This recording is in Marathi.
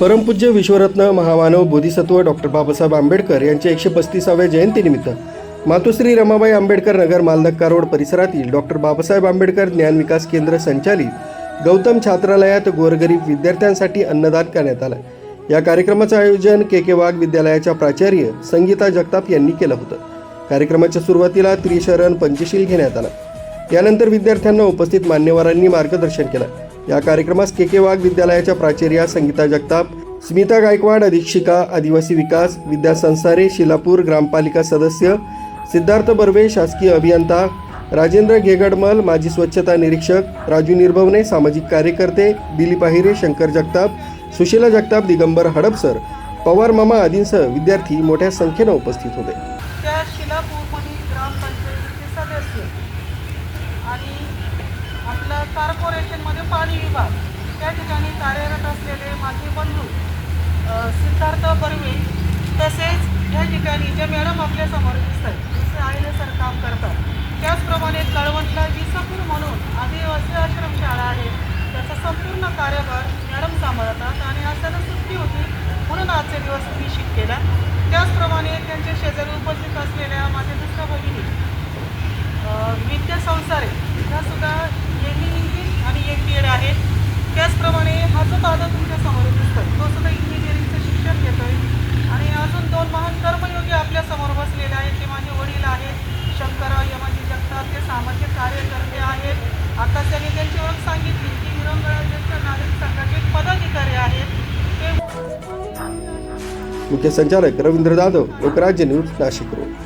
परमपूज्य विश्वरत्न महामानव बोधिसत्व डॉक्टर बाबासाहेब आंबेडकर यांच्या 135व्या जयंतीनिमित्त मातोश्री रमाबाई आंबेडकर नगर मालधक्का रोड परिसरातील डॉक्टर बाबासाहेब आंबेडकर ज्ञान विकास केंद्र संचालित गौतम छात्रालयात गोरगरीब विद्यार्थ्यांसाठी अन्नदान करण्यात आलं। या कार्यक्रमाचं आयोजन के वाघ विद्यालयाच्या प्राचार्य संगीता जगताप यांनी केलं होतं। कार्यक्रमाच्या सुरुवातीला त्रिशरण पंचशील घेण्यात आला। यानंतर विद्यार्थ्यांना उपस्थित मान्यवरांनी मार्गदर्शन केलं। या कार्यक्रमास के वाघ विद्यालयाच्या प्राचार्या संगीता जगताप, स्मिता गायकवाड अधीक्षिका आदिवासी विकास, विद्या संसारे शिलापूर ग्रामपालिका सदस्य, सिद्धार्थ बर्वे शासकीय अभियंता, राजेंद्र घेगडमल माजी स्वच्छता निरीक्षक, राजू निर्भवने सामाजिक कार्यकर्ते, दिलीप आहिरे, शंकर जगताप, सुशीला जगताप, दिगंबर हडपसर, पवार मामा आदींसह विद्यार्थी मोठ्या संख्येने उपस्थित होते। त्या शिलापूरमधील ग्रामपंचायतीचे सदस्य आणि आपलं कॉर्पोरेशनमध्ये पाणी विभाग त्या ठिकाणी कार्यरत असलेले माझे बंधू सिद्धार्थ बर्वे, तसेच या ठिकाणी जे मॅडम आपल्यासमोर दिसतात जसे आईने सर काम करतात, त्याचप्रमाणे कळवणला जी सपूर म्हणून आदिवासी आश्रमशाळा आहे त्याचा संपूर्ण कार्यभार मॅडम सांभाळतात आणि आज त्यांना सुट्टी होती म्हणून आजचे दिवस निश्चित केला। त्याचप्रमाणे त्यांच्या शेजारी उपस्थित असलेल्या माझ्या दुसऱ्या भगिनी विद्या संसारे ह्यासुद्धा इंजिनिअरिंग आणि MBA आहेत। त्याचप्रमाणे हा जो दादा तुमच्या समोर दिसतोय तो सुद्धा इंजिनिअरिंगचं शिक्षण घेतोय आणि अजून दोन महान कर्मयोगी आपल्या समोर बसलेले आहेत ते माझे वडील आहेत शंकरराव यमाजी जगताप, ते सामाजिक कार्यकर्ते आहेत। आता त्यांनी त्यांची ओळख सांगितली की विरंगुळा ज्येष्ठ नागरिक संघाचे पदाधिकारी आहेत। मुख्य संचालक रवींद्र जाधव, लोकराज्य न्यूज, नाशिक रोड।